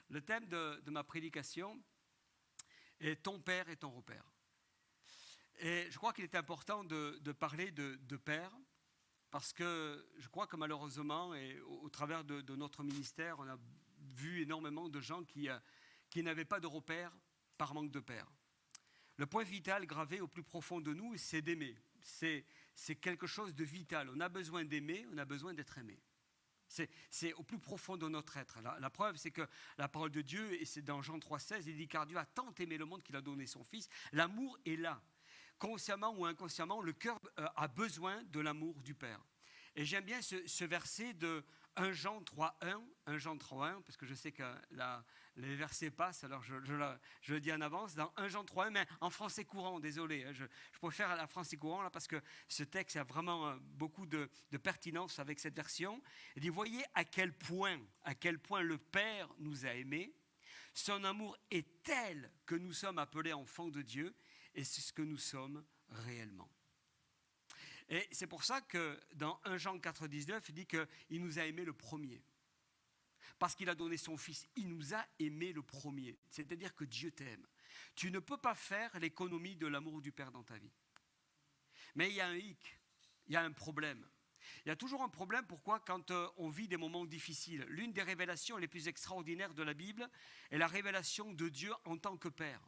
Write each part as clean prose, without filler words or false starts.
Le thème de ma prédication est « Ton père est ton repère ». Et je crois qu'il est important de parler de père, parce que je crois que malheureusement, et au travers de notre ministère, on a vu énormément de gens qui n'avaient pas de repère par manque de père. Le point vital gravé au plus profond de nous, c'est d'aimer. C'est quelque chose de vital. On a besoin d'aimer, on a besoin d'être aimé. C'est au plus profond de notre être. La preuve, c'est que la parole de Dieu, et c'est dans Jean 3,16, il dit « Car Dieu a tant aimé le monde qu'il a donné son Fils ». L'amour est là. Consciemment ou inconsciemment, le cœur a besoin de l'amour du Père. Et j'aime bien ce verset de 1 Jean 3,1, parce que je sais que les versets passent, alors je le dis en avance, dans 1 Jean 3,1, mais en français courant, désolé, je préfère la français courant, là, parce que ce texte a vraiment beaucoup de pertinence avec cette version. Il dit, voyez à quel point le Père nous a aimés, son amour est tel que nous sommes appelés enfants de Dieu, et c'est ce que nous sommes réellement. Et c'est pour ça que dans 1 Jean 4,19, il dit qu'il nous a aimés le premier. Parce qu'il a donné son Fils, il nous a aimés le premier. C'est-à-dire que Dieu t'aime. Tu ne peux pas faire l'économie de l'amour du Père dans ta vie. Mais il y a un hic, il y a un problème. Il y a toujours un problème, pourquoi ? Quand on vit des moments difficiles. L'une des révélations les plus extraordinaires de la Bible est la révélation de Dieu en tant que Père.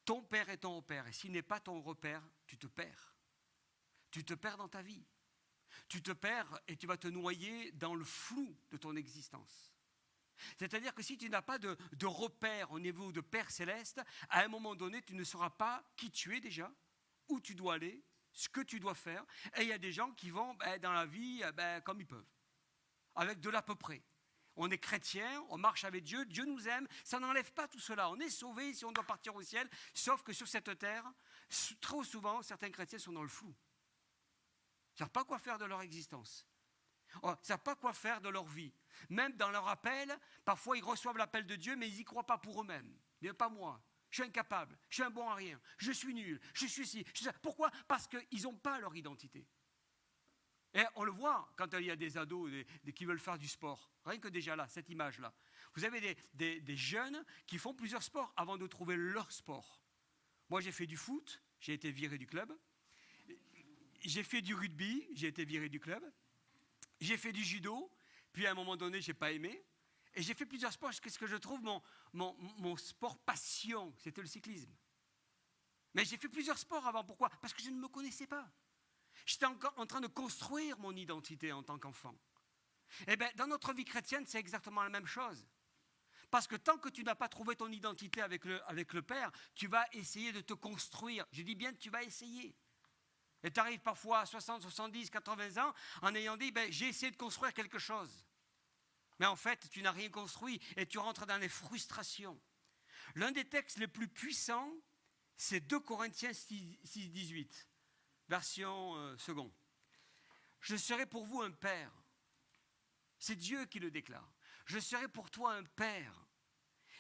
Ton Père est ton repère, et s'il n'est pas ton repère, tu te perds. Tu te perds dans ta vie. Tu te perds et tu vas te noyer dans le flou de ton existence. C'est-à-dire que si tu n'as pas de repère au niveau de Père Céleste, à un moment donné, tu ne sauras pas qui tu es déjà, où tu dois aller, ce que tu dois faire. Et il y a des gens qui vont dans la vie comme ils peuvent, avec de l'à peu près. On est chrétien, on marche avec Dieu, Dieu nous aime, ça n'enlève pas tout cela. On est sauvé si on doit partir au ciel, sauf que sur cette terre, trop souvent, certains chrétiens sont dans le flou. Ils ne savent pas quoi faire de leur existence. Ils ne savent pas quoi faire de leur vie. Même dans leur appel, parfois ils reçoivent l'appel de Dieu, mais ils n'y croient pas pour eux-mêmes. Ils disent, pas moi, je suis incapable, je suis un bon à rien, je suis nul, je suis ci, je suis ça. Pourquoi ? Parce qu'ils n'ont pas leur identité. Et on le voit quand il y a des ados qui veulent faire du sport. Rien que déjà là, cette image-là. Vous avez des jeunes qui font plusieurs sports avant de trouver leur sport. Moi, j'ai fait du foot, j'ai été viré du club. J'ai fait du rugby, j'ai été viré du club. J'ai fait du judo, puis à un moment donné, je n'ai pas aimé. Et j'ai fait plusieurs sports. Qu'est-ce que je trouve mon sport passion, c'était le cyclisme. Mais j'ai fait plusieurs sports avant. Pourquoi ? Parce que je ne me connaissais pas. J'étais encore en train de construire mon identité en tant qu'enfant. Eh bien, dans notre vie chrétienne, c'est exactement la même chose. Parce que tant que tu n'as pas trouvé ton identité avec le Père, tu vas essayer de te construire. Je dis bien que tu vas essayer. Et tu arrives parfois à 60, 70, 80 ans en ayant dit j'ai essayé de construire quelque chose. Mais en fait, tu n'as rien construit et tu rentres dans les frustrations. L'un des textes les plus puissants, c'est 2 Corinthiens 6, 18, version seconde. Je serai pour vous un père. C'est Dieu qui le déclare. Je serai pour toi un père.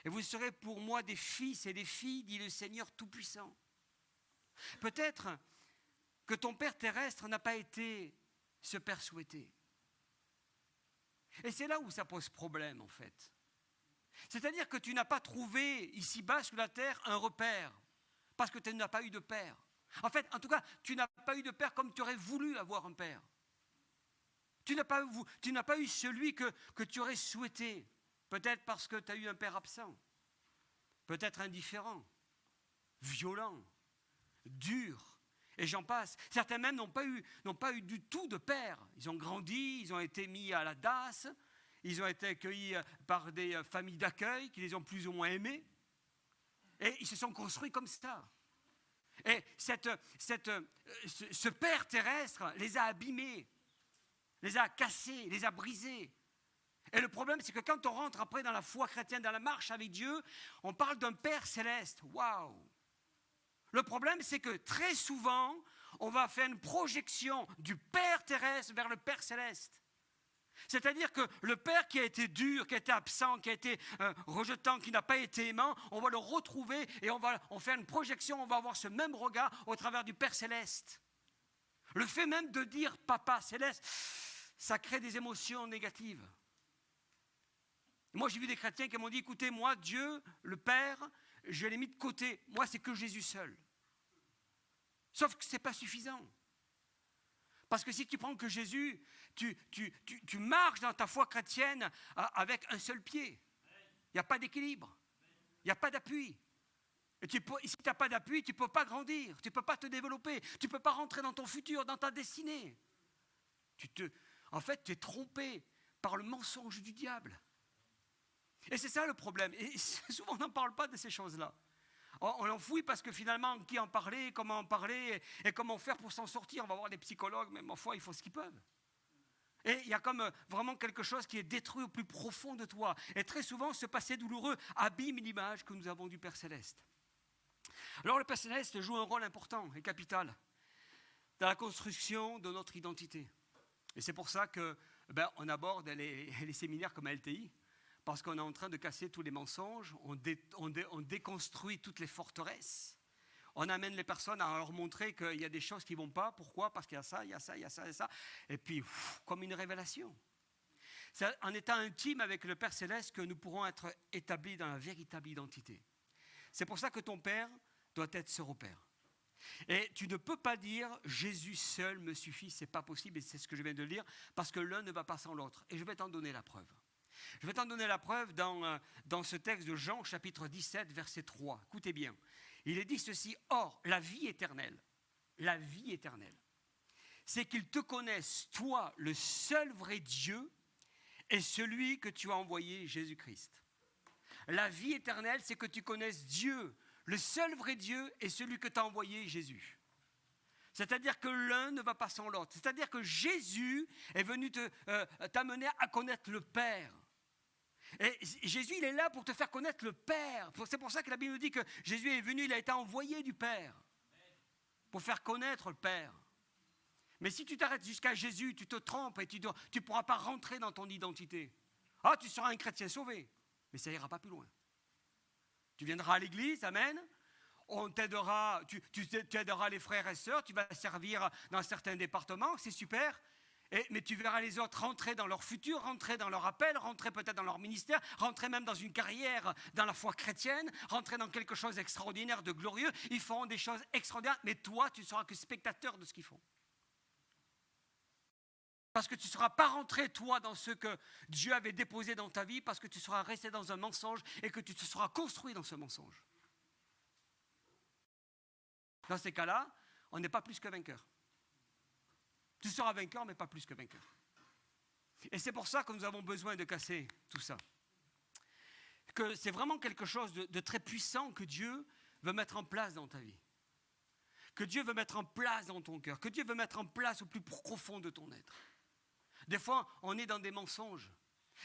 Et vous serez pour moi des fils et des filles, dit le Seigneur Tout-Puissant. Peut-être que ton père terrestre n'a pas été ce père souhaité. Et c'est là où ça pose problème, en fait. C'est-à-dire que tu n'as pas trouvé, ici-bas, sur la terre, un repère, parce que tu n'as pas eu de père. En fait, en tout cas, tu n'as pas eu de père comme tu aurais voulu avoir un père. Tu n'as pas eu celui que tu aurais souhaité, peut-être parce que tu as eu un père absent, peut-être indifférent, violent, dur. Et j'en passe. Certains même n'ont pas eu du tout de père. Ils ont grandi, ils ont été mis à la DAS, ils ont été accueillis par des familles d'accueil qui les ont plus ou moins aimés. Et ils se sont construits comme ça. Et ce père terrestre les a abîmés, les a cassés, les a brisés. Et le problème, c'est que quand on rentre après dans la foi chrétienne, dans la marche avec Dieu, on parle d'un Père céleste. Waouh! Le problème, c'est que très souvent, on va faire une projection du Père terrestre vers le Père céleste. C'est-à-dire que le Père qui a été dur, qui a été absent, qui a été rejetant, qui n'a pas été aimant, on va le retrouver et on fait une projection, on va avoir ce même regard au travers du Père céleste. Le fait même de dire Papa céleste, ça crée des émotions négatives. Moi, j'ai vu des chrétiens qui m'ont dit, écoutez, moi, Dieu, le Père, je l'ai mis de côté. Moi, c'est que Jésus seul. Sauf que ce n'est pas suffisant. Parce que si tu prends que Jésus, tu marches dans ta foi chrétienne avec un seul pied. Il n'y a pas d'équilibre. Il n'y a pas d'appui. Et si tu n'as pas d'appui, tu ne peux pas grandir. Tu ne peux pas te développer. Tu ne peux pas rentrer dans ton futur, dans ta destinée. En fait, tu es trompé par le mensonge du diable. Et c'est ça le problème. Et souvent, on n'en parle pas de ces choses-là. On l'enfouit parce que finalement, qui en parler, comment en parler et comment faire pour s'en sortir. On va voir des psychologues, mais ma foi, ils font ce qu'ils peuvent. Et il y a comme vraiment quelque chose qui est détruit au plus profond de toi. Et très souvent, ce passé douloureux abîme l'image que nous avons du Père Céleste. Alors le Père Céleste joue un rôle important et capital dans la construction de notre identité. Et c'est pour ça qu'on aborde les séminaires comme LTI, parce qu'on est en train de casser tous les mensonges, on déconstruit toutes les forteresses, on amène les personnes à leur montrer qu'il y a des choses qui ne vont pas. Pourquoi ? Parce qu'il y a ça, il y a ça, il y a ça, il y a ça. Et puis, comme une révélation. C'est en étant intime avec le Père Céleste que nous pourrons être établis dans la véritable identité. C'est pour ça que ton Père doit être ce repère. Et tu ne peux pas dire « Jésus seul me suffit », ce n'est pas possible, et c'est ce que je viens de dire, parce que l'un ne va pas sans l'autre. Et je vais t'en donner la preuve. Je vais t'en donner la preuve dans ce texte de Jean, chapitre 17, verset 3. Écoutez bien. Il est dit ceci, « Or, la vie éternelle, c'est qu'ils te connaissent, toi, le seul vrai Dieu, et celui que tu as envoyé, Jésus-Christ. » La vie éternelle, c'est que tu connaisses Dieu, le seul vrai Dieu, et celui que tu as envoyé, Jésus. C'est-à-dire que l'un ne va pas sans l'autre. C'est-à-dire que Jésus est venu t'amener à connaître le Père. Et Jésus, il est là pour te faire connaître le Père. C'est pour ça que la Bible nous dit que Jésus est venu, il a été envoyé du Père pour faire connaître le Père. Mais si tu t'arrêtes jusqu'à Jésus, tu te trompes et tu ne pourras pas rentrer dans ton identité. Ah, tu seras un chrétien sauvé, mais ça n'ira pas plus loin. Tu viendras à l'église, amen. On t'aidera, tu aideras les frères et sœurs, tu vas servir dans certains départements, c'est super. Mais tu verras les autres rentrer dans leur futur, rentrer dans leur appel, rentrer peut-être dans leur ministère, rentrer même dans une carrière dans la foi chrétienne, rentrer dans quelque chose d'extraordinaire, de glorieux. Ils feront des choses extraordinaires, mais toi, tu ne seras que spectateur de ce qu'ils font. Parce que tu ne seras pas rentré, toi, dans ce que Dieu avait déposé dans ta vie, parce que tu seras resté dans un mensonge et que tu te seras construit dans ce mensonge. Dans ces cas-là, on n'est pas plus que vainqueur. Tu seras vainqueur, mais pas plus que vainqueur. Et c'est pour ça que nous avons besoin de casser tout ça. Que c'est vraiment quelque chose de très puissant que Dieu veut mettre en place dans ta vie. Que Dieu veut mettre en place dans ton cœur. Que Dieu veut mettre en place au plus profond de ton être. Des fois, on est dans des mensonges.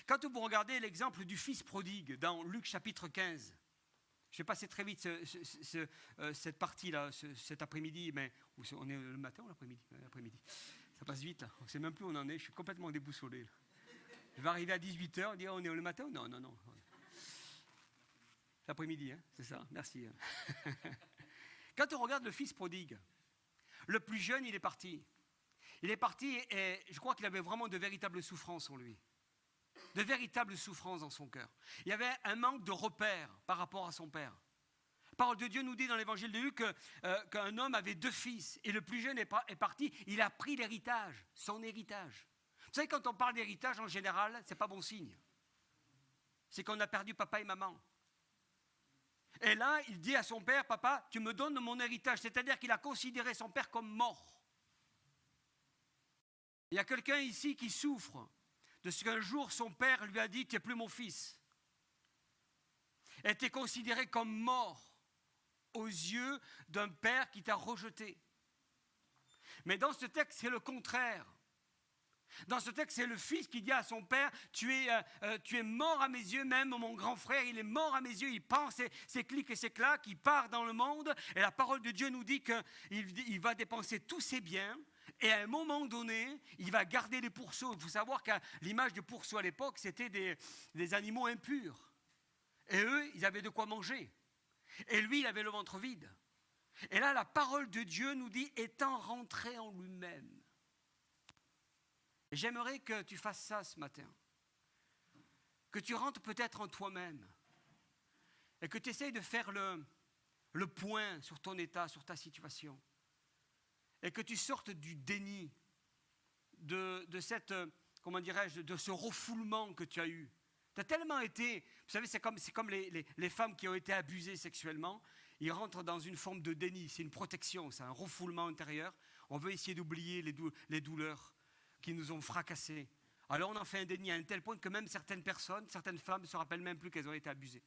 Quand vous regardez l'exemple du fils prodigue dans Luc chapitre 15, je vais passer très vite cette partie-là cet après-midi, mais on est le matin ou l'après-midi ? L'après-midi. Ça passe vite, là. On ne sait même plus où on en est. Je suis complètement déboussolé. Là. Je vais arriver à 18h, dire on est le matin ? Non. L'après-midi, hein, c'est ça. Merci. Quand on regarde le fils prodigue, le plus jeune, il est parti. Il est parti et je crois qu'il avait vraiment de véritables souffrances en lui. De véritables souffrances dans son cœur. Il y avait un manque de repères par rapport à son père. La parole de Dieu nous dit dans l'évangile de Luc qu'un homme avait 2 fils et le plus jeune est parti, il a pris l'héritage, son héritage. Vous savez, quand on parle d'héritage en général, ce n'est pas bon signe. C'est qu'on a perdu papa et maman. Et là, il dit à son père, papa, tu me donnes mon héritage. C'est-à-dire qu'il a considéré son père comme mort. Il y a quelqu'un ici qui souffre de ce qu'un jour son père lui a dit, tu n'es plus mon fils. Et tu es considéré comme mort aux yeux d'un père qui t'a rejeté. Mais dans ce texte, c'est le contraire. Dans ce texte, c'est le fils qui dit à son père, tu es mort à mes yeux, même mon grand frère, il est mort à mes yeux, il prend ses clics et ses claques, il part dans le monde, et la parole de Dieu nous dit qu'il va dépenser tous ses biens, et à un moment donné, il va garder les pourceaux. Il faut savoir que l'image de pourceau à l'époque, c'était des animaux impurs. Et eux, ils avaient de quoi manger. Et lui, il avait le ventre vide. Et là, la parole de Dieu nous dit, étant rentré en lui-même. J'aimerais que tu fasses ça ce matin. que tu rentres peut-être en toi-même et que tu essayes de faire le point sur ton état, sur ta situation, et que tu sortes du déni, de cette, comment dirais-je, de ce refoulement que tu as eu. Tu as tellement été, vous savez, c'est comme les femmes qui ont été abusées sexuellement, ils rentrent dans une forme de déni, c'est une protection, c'est un refoulement intérieur. On veut essayer d'oublier les douleurs qui nous ont fracassés. Alors on en fait un déni à un tel point que même certaines personnes, certaines femmes ne se rappellent même plus qu'elles ont été abusées.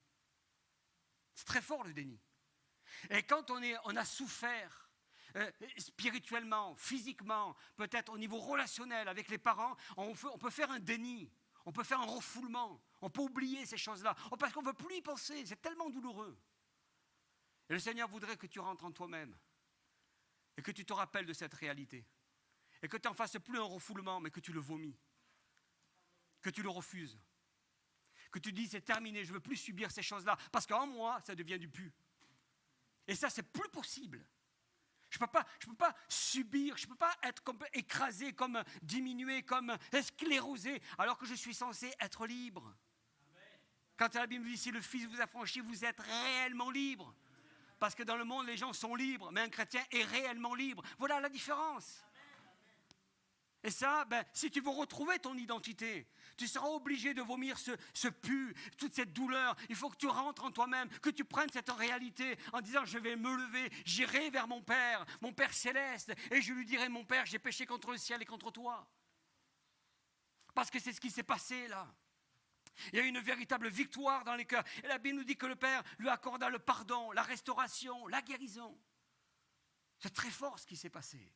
C'est très fort le déni. Et quand on a souffert spirituellement, physiquement, peut-être au niveau relationnel avec les parents, on peut faire un déni, on peut faire un refoulement, on peut oublier ces choses-là, parce qu'on ne veut plus y penser, c'est tellement douloureux. Et le Seigneur voudrait que tu rentres en toi-même et que tu te rappelles de cette réalité et que tu n'en fasses plus un refoulement, mais que tu le vomis, que tu le refuses, que tu dis c'est terminé, je ne veux plus subir ces choses-là, parce qu'en moi, ça devient du pu. Et ça, c'est plus possible. Je ne peux pas subir, je ne peux pas être écrasé, comme diminué, comme sclérosé, alors que je suis censé être libre. Quand la Bible dit si le Fils vous a franchi, vous êtes réellement libre. Parce que dans le monde, les gens sont libres, mais un chrétien est réellement libre. Voilà la différence. Et ça, si tu veux retrouver ton identité, tu seras obligé de vomir ce pu, toute cette douleur. Il faut que tu rentres en toi-même, que tu prennes cette réalité en disant je vais me lever, j'irai vers mon Père céleste, et je lui dirai mon Père, j'ai péché contre le ciel et contre toi. Parce que c'est ce qui s'est passé là. Il y a eu une véritable victoire dans les cœurs. Et la Bible nous dit que le Père lui accorda le pardon, la restauration, la guérison. C'est très fort ce qui s'est passé.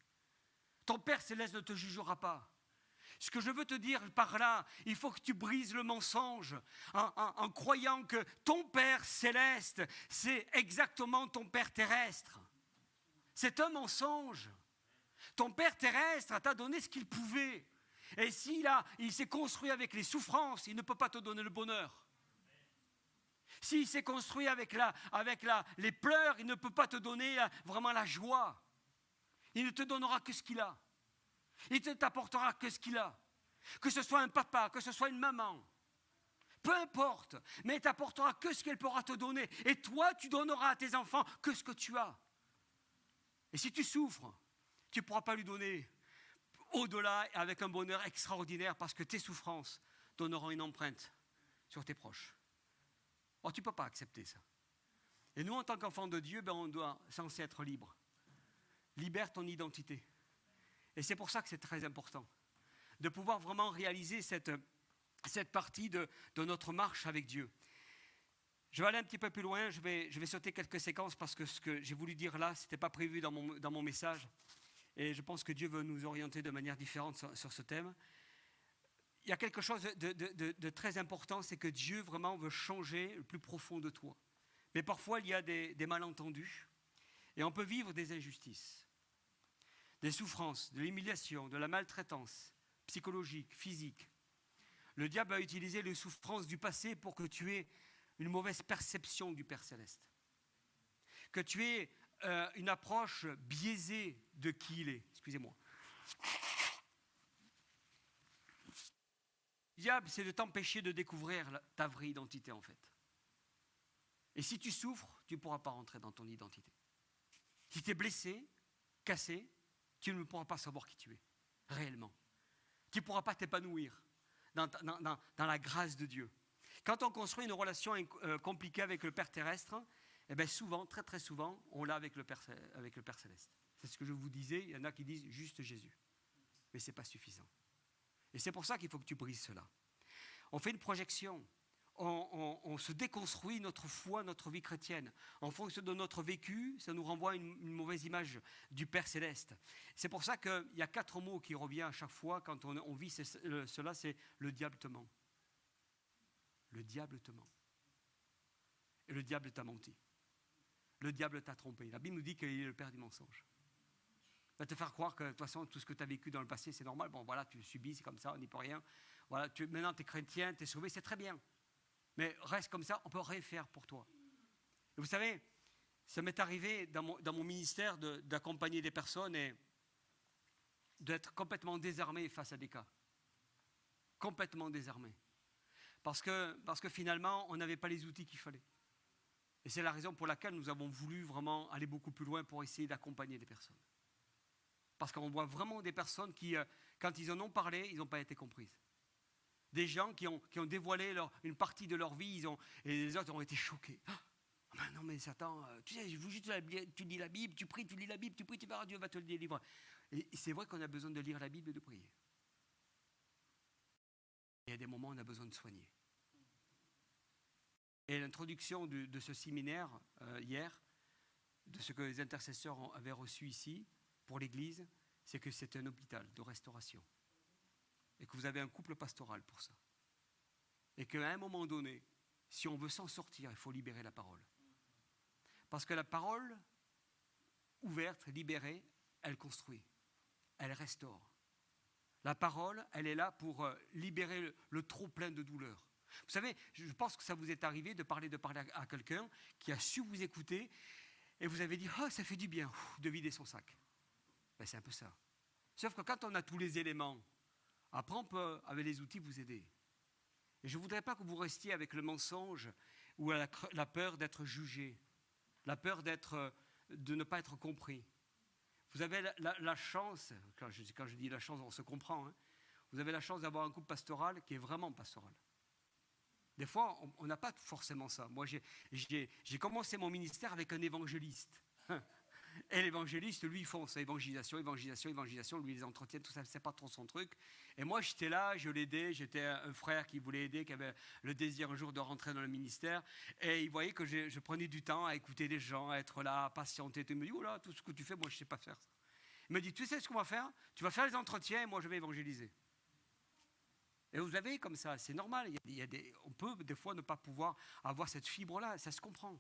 Ton Père céleste ne te jugera pas. Ce que je veux te dire par là, il faut que tu brises le mensonge en croyant que ton Père céleste, c'est exactement ton Père terrestre. C'est un mensonge. Ton Père terrestre t'a donné ce qu'il pouvait. Et il s'est construit avec les souffrances, il ne peut pas te donner le bonheur. S'il s'est construit avec les pleurs, il ne peut pas te donner vraiment la joie. Il ne te donnera que ce qu'il a. Il ne t'apportera que ce qu'il a. Que ce soit un papa, que ce soit une maman. Peu importe, mais il t'apportera que ce qu'elle pourra te donner. Et toi, tu donneras à tes enfants que ce que tu as. Et si tu souffres, tu ne pourras pas lui donner au-delà avec un bonheur extraordinaire parce que tes souffrances donneront une empreinte sur tes proches. Or, tu ne peux pas accepter ça. Et nous, en tant qu'enfants de Dieu, on doit censé être libre. Libère ton identité. Et c'est pour ça que c'est très important de pouvoir vraiment réaliser cette partie de notre marche avec Dieu. Je vais aller un petit peu plus loin, je vais sauter quelques séquences parce que ce que j'ai voulu dire là, ce n'était pas prévu dans mon message. Et je pense que Dieu veut nous orienter de manière différente sur ce thème. Il y a quelque chose de très important, c'est que Dieu vraiment veut changer le plus profond de toi. Mais parfois, il y a des malentendus et on peut vivre des injustices, des souffrances, de l'humiliation, de la maltraitance psychologique, physique. Le diable a utilisé les souffrances du passé pour que tu aies une mauvaise perception du Père Céleste. Que tu aies une approche biaisée de qui il est. Excusez-moi. Le diable, c'est de t'empêcher de découvrir ta vraie identité en fait. Et si tu souffres, tu ne pourras pas rentrer dans ton identité. Si tu es blessé, cassé, tu ne pourras pas savoir qui tu es, réellement. Tu ne pourras pas t'épanouir dans la grâce de Dieu. Quand on construit une relation compliquée avec le Père terrestre, eh bien souvent, très très souvent, on l'a avec le Père céleste. C'est ce que je vous disais, il y en a qui disent juste Jésus. Mais ce n'est pas suffisant. Et c'est pour ça qu'il faut que tu brises cela. On fait une projection. On se déconstruit notre foi, notre vie chrétienne. En fonction de notre vécu, ça nous renvoie une mauvaise image du Père Céleste. C'est pour ça qu'il y a 4 mots qui reviennent à chaque fois quand on vit cela, c'est le diable te ment. Le diable te ment. Et le diable t'a menti. Le diable t'a trompé. La Bible nous dit qu'il est le père du mensonge. Il va te faire croire que de toute façon, tout ce que tu as vécu dans le passé, c'est normal. Bon, voilà, tu le subis, c'est comme ça, on n'y peut rien. Voilà, maintenant, tu es chrétien, tu es sauvé, c'est très bien. Mais reste comme ça, on ne peut rien faire pour toi. Et vous savez, ça m'est arrivé dans mon ministère d'accompagner des personnes et d'être complètement désarmé face à des cas. Complètement désarmé. parce que finalement, on n'avait pas les outils qu'il fallait. Et c'est la raison pour laquelle nous avons voulu vraiment aller beaucoup plus loin pour essayer d'accompagner les personnes. Parce qu'on voit vraiment des personnes qui, quand ils en ont parlé, ils n'ont pas été comprises. Des gens qui ont dévoilé une partie de leur vie, et les autres ont été choqués. Ah ben non mais Satan, tu sais, je vous dis, tu lis la Bible, tu pries, tu lis la Bible, tu pries, tu verras, Dieu va te le délivrer. Et c'est vrai qu'on a besoin de lire la Bible et de prier. Et à des moments, on a besoin de soigner. Et l'introduction de ce séminaire, hier, de ce que les intercesseurs avaient reçu ici, pour l'Église, c'est que c'est un hôpital de restauration. Et que vous avez un couple pastoral pour ça. Et qu'à un moment donné, si on veut s'en sortir, il faut libérer la parole. Parce que la parole, ouverte, libérée, elle construit, elle restaure. La parole, elle est là pour libérer le trop-plein de douleur. Vous savez, je pense que ça vous est arrivé de parler à quelqu'un qui a su vous écouter et vous avez dit « Oh, ça fait du bien de vider son sac ». Ben, c'est un peu ça. Sauf que quand on a tous les éléments, après on peut, avec les outils, vous aider. Et je ne voudrais pas que vous restiez avec le mensonge ou la peur d'être jugé, la peur de ne pas être compris. Vous avez la chance, quand je dis la chance, on se comprend, hein, vous avez la chance d'avoir un couple pastoral qui est vraiment pastoral. Des fois, on n'a pas forcément ça. Moi, j'ai commencé mon ministère avec un évangéliste. Et l'évangéliste, lui, il fonce, évangélisation, lui, les entretiens, tout ça, c'est pas trop son truc. Et moi, j'étais là, je l'aidais, j'étais un frère qui voulait aider, qui avait le désir un jour de rentrer dans le ministère. Et il voyait que je prenais du temps à écouter les gens, à être là, à patienter. Il me dit, oh là, tout ce que tu fais, moi, je sais pas faire ça. Il me dit, tu sais ce qu'on va faire? Tu vas faire les entretiens et moi, je vais évangéliser. Et vous avez comme ça, c'est normal. On peut des fois ne pas pouvoir avoir cette fibre-là, ça se comprend.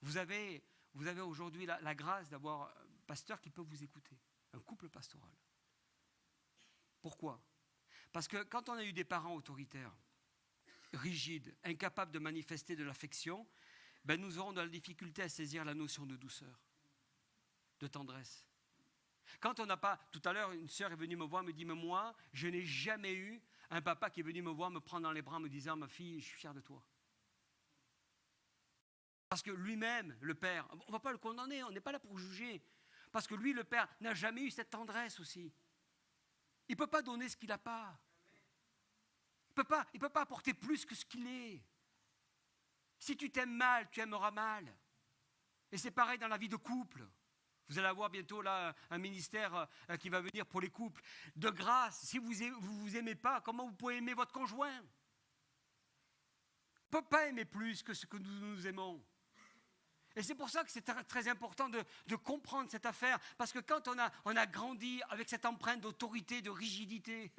Vous avez aujourd'hui la grâce d'avoir un pasteur qui peut vous écouter, un couple pastoral. Pourquoi? Parce que quand on a eu des parents autoritaires, rigides, incapables de manifester de l'affection, ben nous aurons de la difficulté à saisir la notion de douceur, de tendresse. Quand on n'a pas, tout à l'heure, une sœur est venue me voir, me dit, mais moi, je n'ai jamais eu un papa qui est venu me voir, me prendre dans les bras, me disant, ma fille, je suis fier de toi. Parce que lui-même, le père, on ne va pas le condamner, on n'est pas là pour juger. Parce que lui, le père, n'a jamais eu cette tendresse aussi. Il ne peut pas donner ce qu'il n'a pas. Il ne peut pas apporter plus que ce qu'il est. Si tu t'aimes mal, tu aimeras mal. Et c'est pareil dans la vie de couple. Vous allez avoir bientôt là un ministère qui va venir pour les couples. De grâce, si vous ne vous aimez pas, comment vous pouvez aimer votre conjoint? On ne peut pas aimer plus que ce que nous aimons. Et c'est pour ça que c'est très important de comprendre cette affaire. Parce que quand on a grandi avec cette empreinte d'autorité, de rigidité,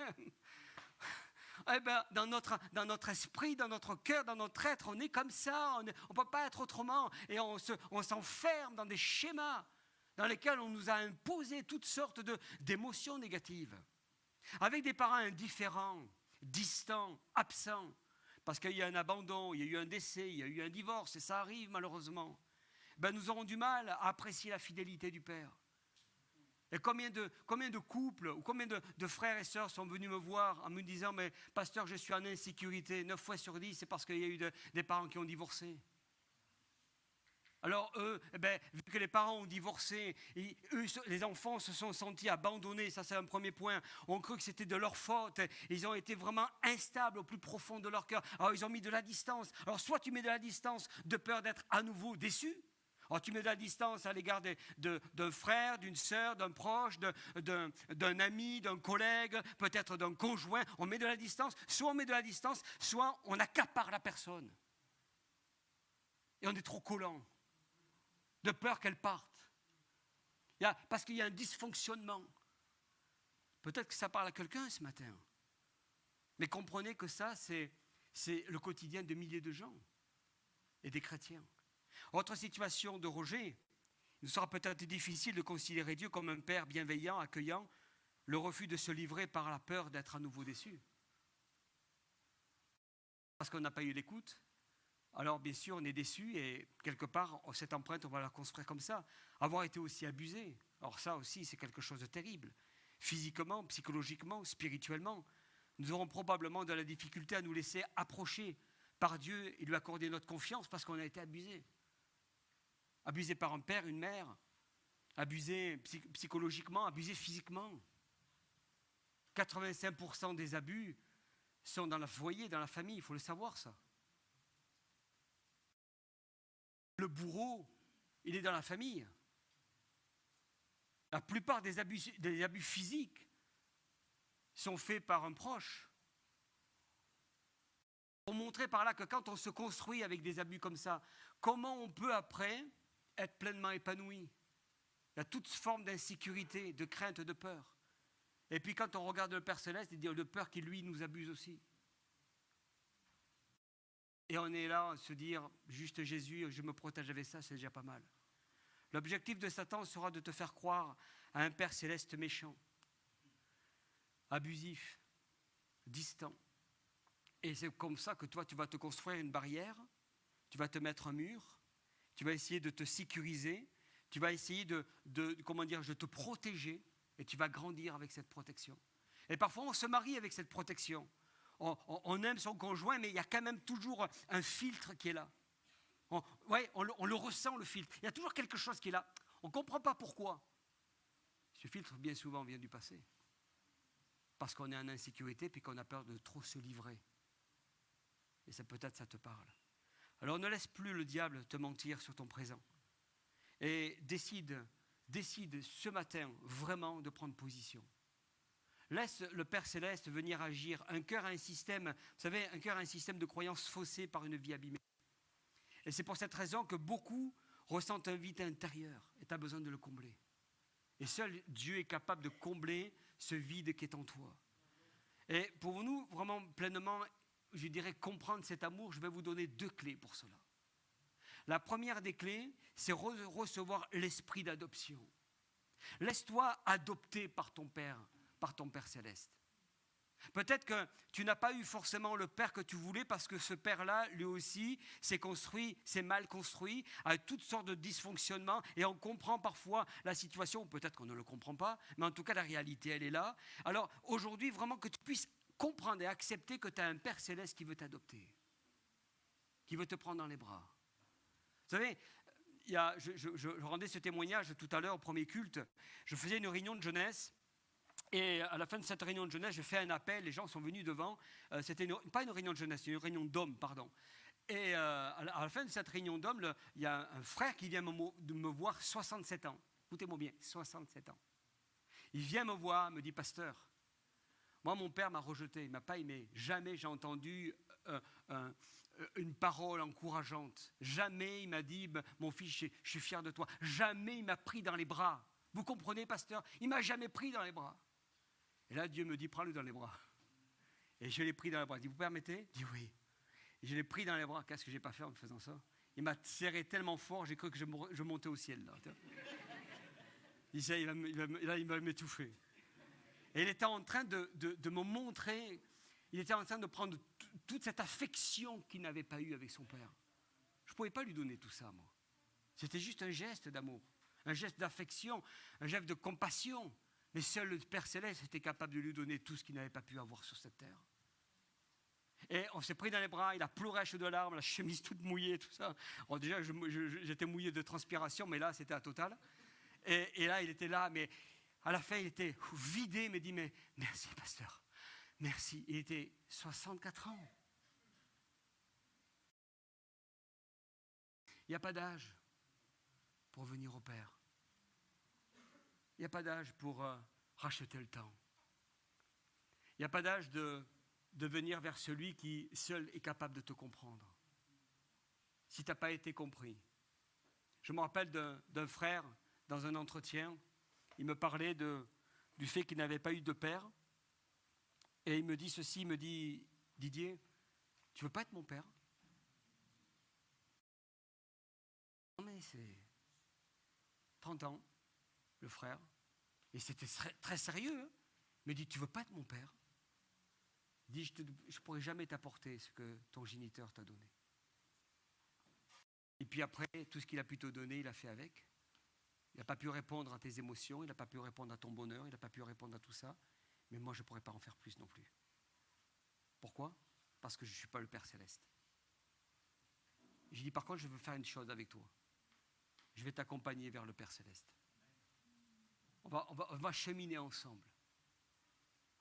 eh ben, dans notre esprit, dans notre cœur, dans notre être, on est comme ça. On ne peut pas être autrement. Et on s'enferme dans des schémas dans lesquels on nous a imposé toutes sortes d'émotions négatives. Avec des parents indifférents, distants, absents. Parce qu'il y a un abandon, il y a eu un décès, il y a eu un divorce, et ça arrive malheureusement. Ben, nous aurons du mal à apprécier la fidélité du Père. Et combien de couples ou combien de frères et sœurs sont venus me voir en me disant « Mais pasteur, je suis en insécurité. 9 fois sur 10, c'est parce qu'il y a eu des parents qui ont divorcé. » Alors eux, vu que les parents ont divorcé, les enfants se sont sentis abandonnés, ça c'est un premier point, ont cru que c'était de leur faute, ils ont été vraiment instables au plus profond de leur cœur, alors ils ont mis de la distance. Alors soit tu mets de la distance de peur d'être à nouveau déçu, alors tu mets de la distance à l'égard d'un frère, d'une sœur, d'un proche, d'un ami, d'un collègue, peut-être d'un conjoint, on met de la distance, soit on accapare la personne. Et on est trop collant, de peur qu'elle parte. Parce qu'il y a un dysfonctionnement. Peut-être que ça parle à quelqu'un ce matin. Mais comprenez que ça, c'est le quotidien de milliers de gens et des chrétiens. Autre situation de rejet, il sera peut-être difficile de considérer Dieu comme un père bienveillant, accueillant, le refus de se livrer par la peur d'être à nouveau déçu. Parce qu'on n'a pas eu l'écoute. Alors bien sûr on est déçu et quelque part cette empreinte on va la construire comme ça. Avoir été aussi abusé, alors ça aussi c'est quelque chose de terrible. Physiquement, psychologiquement, spirituellement. nous aurons probablement de la difficulté à nous laisser approcher par Dieu et lui accorder notre confiance parce qu'on a été abusé. Abusé par un père, une mère, abusé psychologiquement, abusé physiquement. 85% des abus sont dans le foyer, dans la famille, il faut le savoir ça. Le bourreau, il est dans la famille. La plupart des abus physiques sont faits par un proche. Pour montrer par là que quand on se construit avec des abus comme ça, comment on peut après être pleinement épanoui? Il y a toute forme d'insécurité, de crainte, de peur. Et puis quand on regarde le Père Céleste, il dit de peur qu'il lui nous abuse aussi. Et on est là à se dire, juste Jésus, je me protège avec ça, c'est déjà pas mal. L'objectif de Satan sera de te faire croire à un Père Céleste méchant, abusif, distant. Et c'est comme ça que toi, tu vas te construire une barrière, tu vas te mettre un mur, tu vas essayer de te sécuriser, tu vas essayer de te protéger, et tu vas grandir avec cette protection. Et parfois, on se marie avec cette protection. On aime son conjoint, mais il y a quand même toujours un filtre qui est là. On le ressent, le filtre. Il y a toujours quelque chose qui est là. On ne comprend pas pourquoi. Ce filtre, bien souvent, vient du passé. Parce qu'on est en insécurité et qu'on a peur de trop se livrer. Et ça, peut-être, ça te parle. Alors ne laisse plus le diable te mentir sur ton présent. Et décide ce matin vraiment de prendre position. Laisse le Père Céleste venir agir. Un cœur a un système, vous savez, un cœur a un système de croyances faussé par une vie abîmée. Et c'est pour cette raison que beaucoup ressentent un vide intérieur et tu as besoin de le combler. Et seul Dieu est capable de combler ce vide qui est en toi. Et pour nous, vraiment pleinement, je dirais, comprendre cet amour, je vais vous donner 2 clés pour cela. La première des clés, c'est recevoir l'esprit d'adoption. Laisse-toi adopter par ton Père Céleste. Peut-être que tu n'as pas eu forcément le père que tu voulais parce que ce père-là, lui aussi, s'est mal construit, a toutes sortes de dysfonctionnements et on comprend parfois la situation, peut-être qu'on ne le comprend pas, mais en tout cas la réalité, elle est là. Alors aujourd'hui, vraiment que tu puisses comprendre et accepter que tu as un Père Céleste qui veut t'adopter, qui veut te prendre dans les bras. Vous savez, je rendais ce témoignage tout à l'heure au premier culte, je faisais une réunion de jeunesse. Et à la fin de cette réunion de jeunesse, j'ai fait un appel, les gens sont venus devant. C'était pas une réunion de jeunesse, c'était une réunion d'hommes, pardon. Et à la fin de cette réunion d'hommes, il y a un frère qui vient me voir, 67 ans. Écoutez-moi bien, 67 ans. Il vient me voir, me dit, pasteur, moi mon père m'a rejeté, il ne m'a pas aimé. Jamais j'ai entendu une parole encourageante. Jamais il m'a dit, mon fils, je suis fier de toi. Jamais il m'a pris dans les bras. Vous comprenez, pasteur? Il ne m'a jamais pris dans les bras. Et là, Dieu me dit, prends-le dans les bras. Et je l'ai pris dans les bras. Il dit, vous permettez? Je dis oui. Et je l'ai pris dans les bras. Qu'est-ce que je n'ai pas fait en faisant ça? Il m'a serré tellement fort, j'ai cru que je montais au ciel. Là. Il dit, il va m'étouffer. Et il était en train de me montrer, il était en train de prendre toute cette affection qu'il n'avait pas eue avec son père. Je ne pouvais pas lui donner tout ça, moi. C'était juste un geste d'amour, un geste d'affection, un geste de compassion. Mais seul le Père Céleste était capable de lui donner tout ce qu'il n'avait pas pu avoir sur cette terre. Et on s'est pris dans les bras, il a pleuré à chaudes larmes, la chemise toute mouillée, tout ça. Alors déjà, j'étais mouillé de transpiration, mais là, c'était à total. Et là, il était là, mais à la fin, il était vidé, il m'a dit, mais merci, pasteur, merci. Il était 64 ans. Il n'y a pas d'âge pour venir au Père. Il n'y a pas d'âge pour racheter le temps. Il n'y a pas d'âge de venir vers celui qui seul est capable de te comprendre. Si tu n'as pas été compris. Je me rappelle d'un frère, dans un entretien, il me parlait du fait qu'il n'avait pas eu de père. Et il me dit ceci, il me dit, Didier, tu ne veux pas être mon père? Non mais c'est 30 ans. Le frère, et c'était très sérieux, hein. Il me dit, tu veux pas être mon père? Il dit, je ne pourrai jamais t'apporter ce que ton géniteur t'a donné. Et puis après, tout ce qu'il a pu te donner, il a fait avec. Il n'a pas pu répondre à tes émotions, il n'a pas pu répondre à ton bonheur, il n'a pas pu répondre à tout ça, mais moi je ne pourrais pas en faire plus non plus. Pourquoi? Parce que je ne suis pas le Père Céleste. J'ai dit, par contre, je veux faire une chose avec toi. Je vais t'accompagner vers le Père Céleste. On va cheminer ensemble.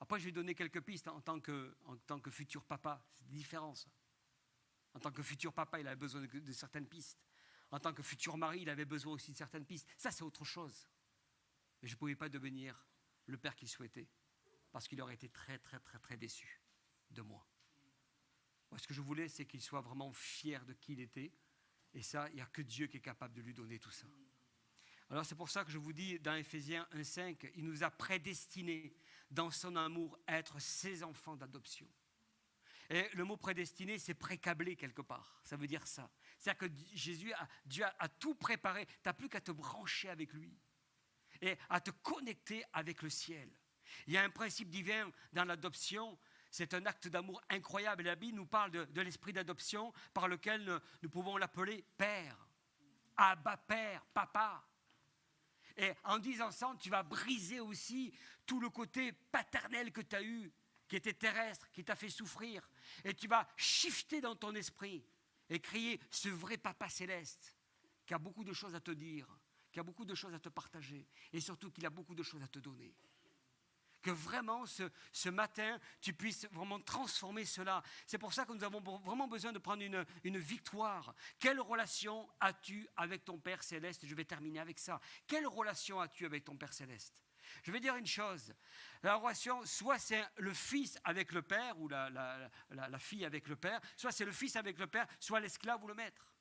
Après, je vais donner quelques pistes en tant que futur papa. C'est différent, ça. En tant que futur papa, il avait besoin de certaines pistes. En tant que futur mari, il avait besoin aussi de certaines pistes. Ça, c'est autre chose. Mais je ne pouvais pas devenir le père qu'il souhaitait. Parce qu'il aurait été très, très, très, très déçu de moi. Moi, ce que je voulais, c'est qu'il soit vraiment fier de qui il était. Et ça, il n'y a que Dieu qui est capable de lui donner tout ça. Alors, c'est pour ça que je vous dis, dans Éphésiens 1,5, il nous a prédestinés dans son amour à être ses enfants d'adoption. Et le mot prédestiné, c'est précablé quelque part. Ça veut dire ça. C'est-à-dire que Dieu a tout préparé. Tu n'as plus qu'à te brancher avec lui et à te connecter avec le ciel. Il y a un principe divin dans l'adoption. C'est un acte d'amour incroyable. Et la Bible nous parle de l'esprit d'adoption par lequel nous pouvons l'appeler Père. Abba Père, Papa. Et en disant ça, tu vas briser aussi tout le côté paternel que tu as eu, qui était terrestre, qui t'a fait souffrir. Et tu vas shifter dans ton esprit et créer ce vrai Papa céleste qui a beaucoup de choses à te dire, qui a beaucoup de choses à te partager et surtout qu'il a beaucoup de choses à te donner. Que vraiment, ce matin, tu puisses vraiment transformer cela. C'est pour ça que nous avons vraiment besoin de prendre une victoire. Quelle relation as-tu avec ton Père Céleste? Je vais terminer avec ça. Quelle relation as-tu avec ton Père Céleste? Je vais dire une chose. La relation, soit c'est le fils avec le Père, ou la fille avec le Père, soit c'est le fils avec le Père, soit l'esclave ou le maître.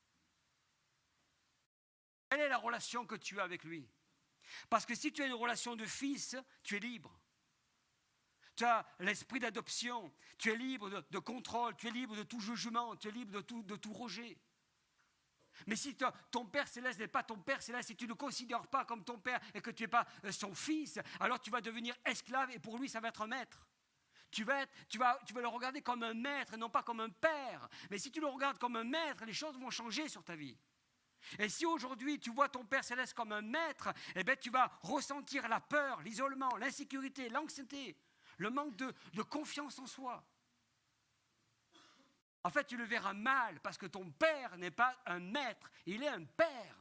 Quelle est la relation que tu as avec lui? Parce que si tu as une relation de fils, tu es libre. Tu as l'esprit d'adoption, tu es libre de contrôle, tu es libre de tout jugement, tu es libre de tout rejet. Mais si ton Père Céleste n'est pas ton Père Céleste, si tu ne le considères pas comme ton Père et que tu n'es pas son fils, alors tu vas devenir esclave et pour lui ça va être un maître. Tu vas le regarder comme un maître et non pas comme un père. Mais si tu le regardes comme un maître, les choses vont changer sur ta vie. Et si aujourd'hui tu vois ton Père Céleste comme un maître, eh bien tu vas ressentir la peur, l'isolement, l'insécurité, l'anxiété, le manque de confiance en soi. En fait, tu le verras mal parce que ton père n'est pas un maître, il est un père.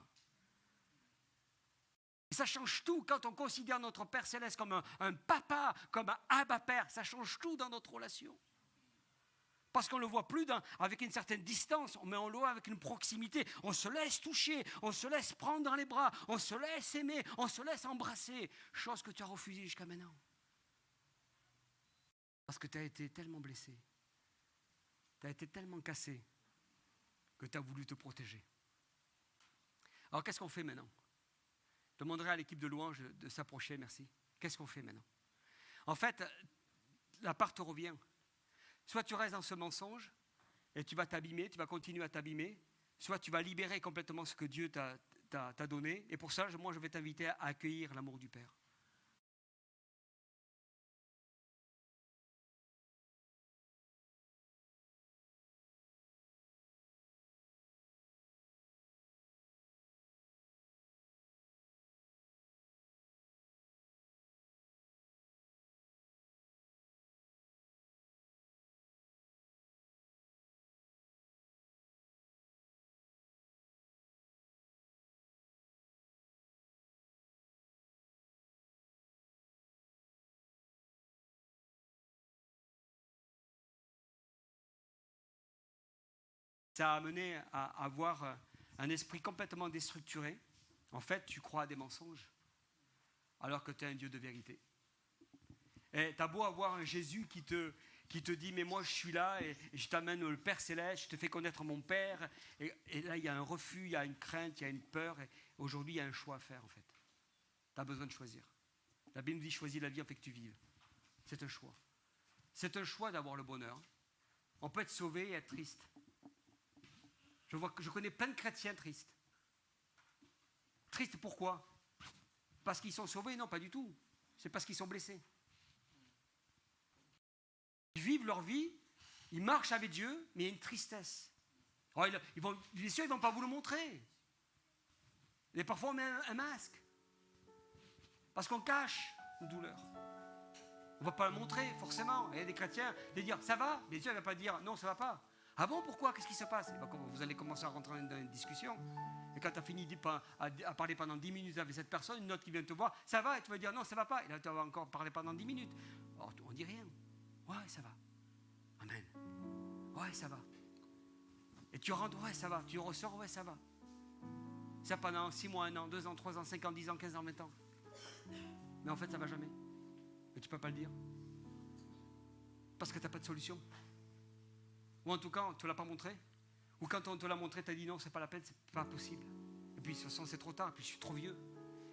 Et ça change tout quand on considère notre Père Céleste comme un papa, comme un Abba Père. Ça change tout dans notre relation. Parce qu'on ne le voit plus avec une certaine distance, mais on le voit avec une proximité. On se laisse toucher, on se laisse prendre dans les bras, on se laisse aimer, on se laisse embrasser. Chose que tu as refusée jusqu'à maintenant. Parce que tu as été tellement blessé, tu as été tellement cassé que tu as voulu te protéger. Alors qu'est-ce qu'on fait maintenant? Je demanderai à l'équipe de louange de s'approcher, merci. Qu'est-ce qu'on fait maintenant? En fait, la part te revient. Soit tu restes dans ce mensonge et tu vas t'abîmer, tu vas continuer à t'abîmer, soit tu vas libérer complètement ce que Dieu t'a donné. Et pour ça, moi, je vais t'inviter à accueillir l'amour du Père. Ça a amené à avoir un esprit complètement déstructuré. En fait, tu crois à des mensonges, alors que tu es un Dieu de vérité. Et tu as beau avoir un Jésus qui te dit, mais moi je suis là et je t'amène le Père Céleste, je te fais connaître mon Père. Et là, il y a un refus, il y a une crainte, il y a une peur. Et aujourd'hui, il y a un choix à faire, en fait. Tu as besoin de choisir. La Bible dit, choisis la vie afin que tu vives. C'est un choix. C'est un choix d'avoir le bonheur. On peut être sauvé et être triste. Je connais plein de chrétiens tristes. Tristes pourquoi? Parce qu'ils sont sauvés? Non, pas du tout. C'est parce qu'ils sont blessés. Ils vivent leur vie, ils marchent avec Dieu, mais il y a une tristesse. Alors, bien sûr, ils ne vont pas vous le montrer. Et parfois, on met un masque. Parce qu'on cache une douleur. On ne va pas le montrer, forcément. Il y a des chrétiens, de dire, ça va? Mais Dieu ne va pas dire, non, ça ne va pas. Ah bon, pourquoi? Qu'est-ce qui se passe? Et bien, vous allez commencer à rentrer dans une discussion. Et quand tu as fini à parler pendant 10 minutes avec cette personne, une autre qui vient te voir, ça va? Et tu vas dire, non, ça ne va pas. Et là, tu vas encore parler pendant 10 minutes. Alors, on ne dit rien. Ouais, ça va. Amen. Ouais, ça va. Et tu rentres, ouais, ça va. Tu ressors, ouais, ça va. Ça pendant 6 mois, 1 an, 2 ans, 3 ans, 5 ans, 10 ans, 15 ans, 20 ans. Mais en fait, ça ne va jamais. Et tu ne peux pas le dire. Parce que tu n'as pas de solution. Ou en tout cas, on ne te l'a pas montré. Ou quand on te l'a montré, tu as dit non, c'est pas la peine, c'est pas possible. Et puis de toute façon, c'est trop tard, et puis je suis trop vieux.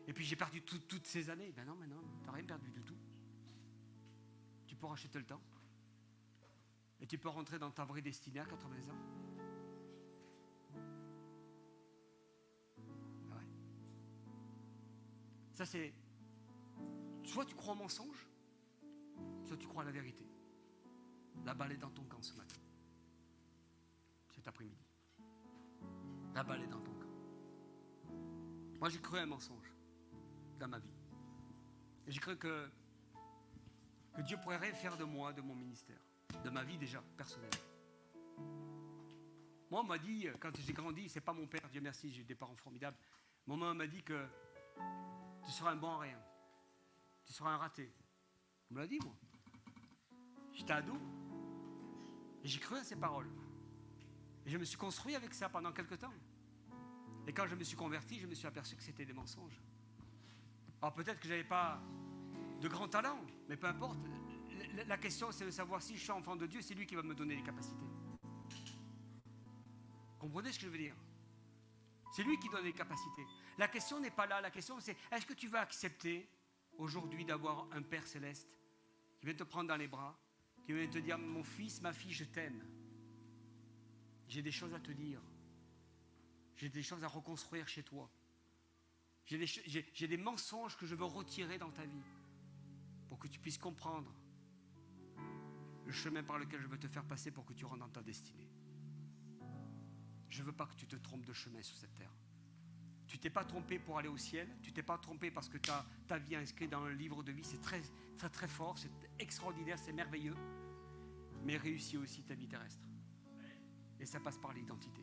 Et puis j'ai perdu toutes ces années. Ben non, tu n'as rien perdu du tout. Tu peux racheter le temps. Et tu peux rentrer dans ta vraie destinée à 80 ans. Ah ouais. Ça c'est... Soit tu crois au mensonge, soit tu crois à la vérité. La balle est dans ton camp ce matin. Cet après-midi. La balle est dans ton camp. Moi, j'ai cru à un mensonge dans ma vie. Et j'ai cru que Dieu pourrait rien faire de moi, de mon ministère, de ma vie déjà, personnelle. Moi, on m'a dit, quand j'ai grandi, c'est pas mon père, Dieu merci, j'ai des parents formidables. Maman m'a dit que tu seras un bon à rien. Tu seras un raté. On me l'a dit, moi. J'étais ado. Et j'ai cru à ces paroles. Et je me suis construit avec ça pendant quelques temps. Et quand je me suis converti, je me suis aperçu que c'était des mensonges. Alors peut-être que je n'avais pas de grand talent, mais peu importe. La question, c'est de savoir si je suis enfant de Dieu, c'est lui qui va me donner les capacités. Comprenez ce que je veux dire? C'est lui qui donne les capacités. La question n'est pas là. La question, c'est est-ce que tu vas accepter aujourd'hui d'avoir un Père céleste qui vient te prendre dans les bras, qui vient te dire, mon fils, ma fille, je t'aime. J'ai des choses à te dire. J'ai des choses à reconstruire chez toi. J'ai des mensonges que je veux retirer dans ta vie pour que tu puisses comprendre le chemin par lequel je veux te faire passer pour que tu rentres dans ta destinée. Je ne veux pas que tu te trompes de chemin sur cette terre. Tu ne t'es pas trompé pour aller au ciel. Tu ne t'es pas trompé parce que ta vie est inscrite dans un livre de vie. C'est très, très, très fort, c'est extraordinaire, c'est merveilleux. Mais réussis aussi ta vie terrestre. Et ça passe par l'identité.